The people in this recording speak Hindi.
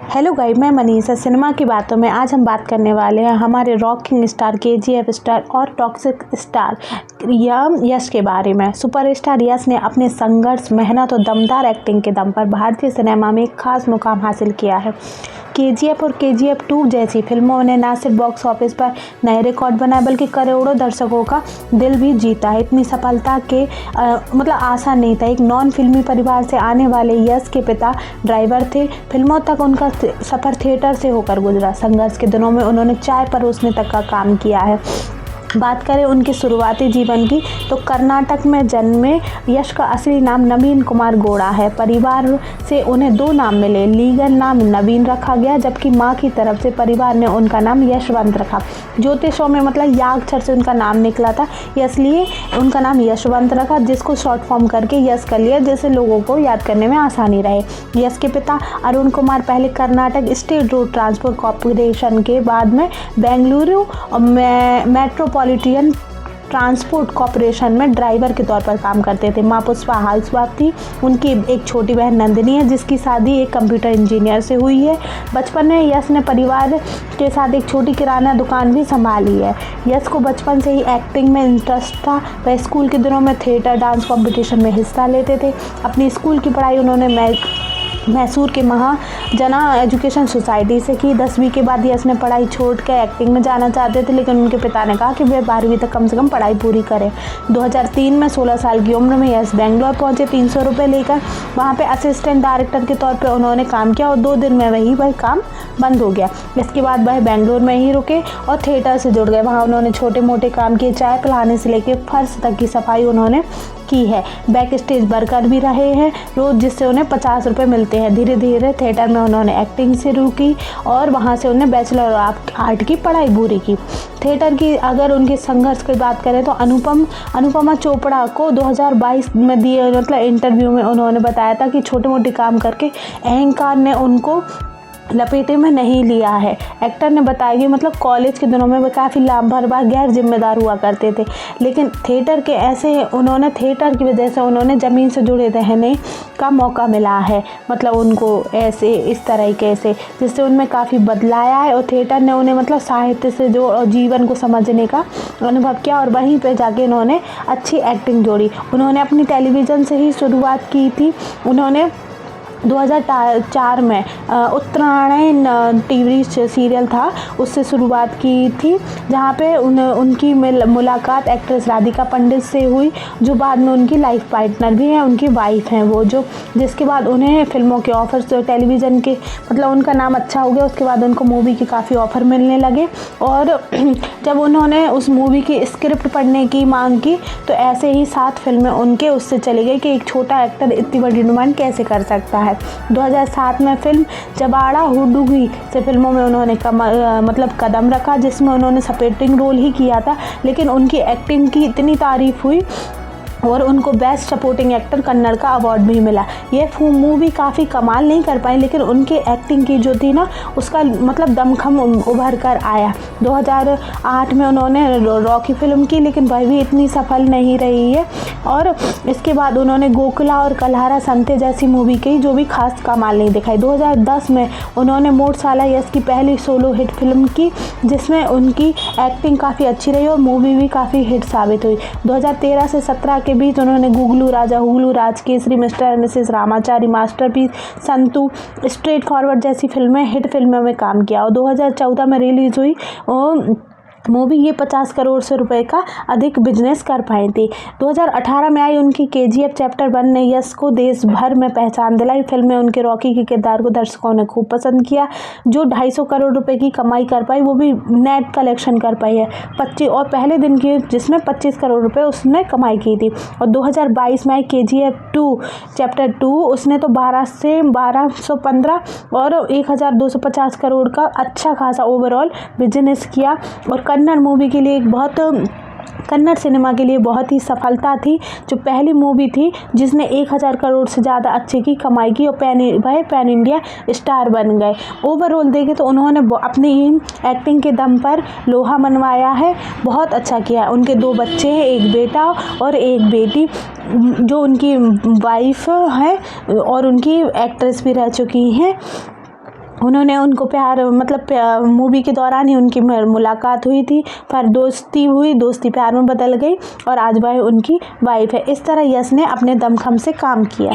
हेलो गाइस, मैं मनीषा। सिनेमा की बातों में आज हम बात करने वाले हैं हमारे रॉकिंग स्टार, केजीएफ स्टार और टॉक्सिक स्टार यश के बारे में। सुपरस्टार यश ने अपने संघर्ष, मेहनत और दमदार एक्टिंग के दम पर भारतीय सिनेमा में एक खास मुकाम हासिल किया है। केजीएफ और केजीएफ 2 जैसी फिल्मों ने न सिर्फ बॉक्स ऑफिस पर नए रिकॉर्ड बनाए बल्कि करोड़ों दर्शकों का दिल भी जीता है। इतनी सफलता के आसान नहीं था। एक नॉन फिल्मी परिवार से आने वाले यश के पिता ड्राइवर थे। फिल्मों तक उनका सफ़र थिएटर से होकर गुजरा। संघर्ष के दिनों में उन्होंने चाय परोसने तक का काम किया है। बात करें उनके शुरुआती जीवन की तो कर्नाटक में जन्मे यश का असली नाम नवीन कुमार गौड़ा है। परिवार से उन्हें दो नाम मिले। लीगल नाम नवीन रखा गया, जबकि मां की तरफ से परिवार ने उनका नाम यशवंत रखा। ज्योतिषों में याक्षर से उनका नाम निकला था, इसलिए उनका नाम यशवंत रखा, जिसको शॉर्ट फॉर्म करके यश कर लिया, जिससे लोगों को याद करने में आसानी रहे। यश के पिता अरुण कुमार पहले Karnataka state road transport corporation के बाद में बेंगलुरु मेट्रोपॉलिटन ट्रांसपोर्ट कॉर्पोरेशन में ड्राइवर के तौर पर काम करते थे। मां पुष्पा हाउसवाइफ थी। उनकी एक छोटी बहन नंदिनी है, जिसकी शादी एक कंप्यूटर इंजीनियर से हुई है। बचपन में यश ने परिवार के साथ एक छोटी किराना दुकान भी संभाली है। यश को बचपन से ही एक्टिंग में इंटरेस्ट था। वह स्कूल के दिनों में थिएटर, डांस कॉम्पिटिशन में हिस्सा लेते थे। अपनी स्कूल की पढ़ाई उन्होंने मैसूर के महाजना एजुकेशन सोसाइटी से की। 10वीं के बाद यश ने पढ़ाई छोड़कर एक्टिंग में जाना चाहते थे, लेकिन उनके पिता ने कहा कि वे 12वीं तक कम से कम पढ़ाई पूरी करें। 2003 में 16 साल की उम्र में यश बेंगलोर पहुंचे 300 रुपये लेकर। वहां पे असिस्टेंट डायरेक्टर के तौर पे उन्होंने काम किया और 2 दिन में वह काम बंद हो गया। इसके बाद वह बेंगलोर में ही रुके और थिएटर से जुड़ गए। वहाँ उन्होंने छोटे मोटे काम किए। चाय पिलाने से लेकर फर्श तक की सफाई उन्होंने की है। बैक स्टेज वर्कर भी रहे हैं रोज, जिससे उन्हें 50 रुपये मिलते हैं। धीरे धीरे थिएटर में उन्होंने एक्टिंग शुरू की और वहाँ से उन्हें बैचलर ऑफ आर्ट की पढ़ाई पूरी की। थिएटर की अगर उनके संघर्ष की बात करें तो अनुपमा चोपड़ा को 2022 में दिए इंटरव्यू में उन्होंने बताया था कि छोटे मोटे काम करके अहंकार ने उनको लपेटे में नहीं लिया है। एक्टर ने बताया कि कॉलेज के दिनों में वे काफ़ी लापरवाह, गैर जिम्मेदार हुआ करते थे, लेकिन थिएटर थिएटर की वजह से उन्होंने ज़मीन से जुड़े रहने का मौका मिला है। उनको ऐसे इस तरीके से, जिससे उनमें काफ़ी बदलाया है और थिएटर ने उन्हें साहित्य से जो और जीवन को समझने का अनुभव किया और वहीं पे जाके उन्होंने अच्छी एक्टिंग जोड़ी। उन्होंने अपनी टेलीविज़न से ही शुरुआत की थी। उन्होंने 2004 में उत्तरायण टीवी सीरियल था, उससे शुरुआत की थी, जहाँ पे उनकी मुलाकात एक्ट्रेस राधिका पंडित से हुई, जो बाद में उनकी लाइफ पार्टनर भी हैं, उनकी वाइफ हैं वो, जिसके बाद उन्हें फिल्मों के ऑफर्स, टेलीविज़न के उनका नाम अच्छा हो गया। उसके बाद उनको मूवी के काफ़ी ऑफ़र मिलने लगे और जब उन्होंने उस मूवी की स्क्रिप्ट पढ़ने की मांग की तो ऐसे ही 7 फिल्में उनके उससे चली गई कि एक छोटा एक्टर इतनी बड़ी डिमांड कैसे कर सकता है। 2007 में फिल्म जबाड़ा हुडुगी से फिल्मों में उन्होंने कदम रखा, जिसमें उन्होंने सपोर्टिंग रोल ही किया था, लेकिन उनकी एक्टिंग की इतनी तारीफ हुई और उनको बेस्ट सपोर्टिंग एक्टर कन्नड़ का अवार्ड भी मिला। ये मूवी काफ़ी कमाल नहीं कर पाई, लेकिन उनकी एक्टिंग की जो थी ना, उसका दमखम उभर कर आया। 2008 में उन्होंने रॉकी फिल्म की, लेकिन वह भी इतनी सफल नहीं रही है। और इसके बाद उन्होंने गोकुला और कल्हारा संते जैसी मूवी की, जो भी खास कमाल नहीं दिखाई। 2010 में उन्होंने मोटसाला यश की पहली सोलो हिट फिल्म की, जिसमें उनकी एक्टिंग काफ़ी अच्छी रही और मूवी भी काफ़ी हिट साबित हुई। 2013 से 17 के बीच उन्होंने गुगलू राजा, हुगलू राज, Kesari, mister and missus Ramachari, masterpiece, Santhu, straight forward जैसी हिट फिल्मों में काम किया और 2014 में रिलीज हुई मूवी ये 50 करोड़ से रुपए का अधिक बिजनेस कर पाई थी। 2018 में आई उनकी केजीएफ चैप्टर 1 ने यश को देश भर में पहचान दिलाई। फिल्म में उनके रॉकी के किरदार को दर्शकों ने खूब पसंद किया। जो 250 करोड़ रुपए की कमाई कर पाई, वो भी नेट कलेक्शन कर पाई है 25 और पहले दिन की, जिसमें 25 करोड़ रुपए उसने कमाई की थी। और 2022 में आई केजीएफ 2 चैप्टर 2, उसने तो 12 से 1215 और 1250 करोड़ का अच्छा खासा ओवरऑल बिजनेस किया और कन्नड़ सिनेमा के लिए बहुत ही सफलता थी। जो पहली मूवी थी जिसने 1000 करोड़ से ज़्यादा अच्छे की कमाई की और पैन इंडिया स्टार बन गए। ओवरऑल देखें तो उन्होंने अपनी एक्टिंग के दम पर लोहा मनवाया है, बहुत अच्छा किया है। उनके 2 बच्चे हैं, एक बेटा और एक बेटी, जो उनकी वाइफ है और उनकी एक्ट्रेस भी रह चुकी हैं। उन्होंने उनको प्यार मतलब मूवी के दौरान ही उनकी मुलाकात हुई थी, पर दोस्ती प्यार में बदल गई और आज वह उनकी वाइफ है। इस तरह यश ने अपने दमखम से काम किया।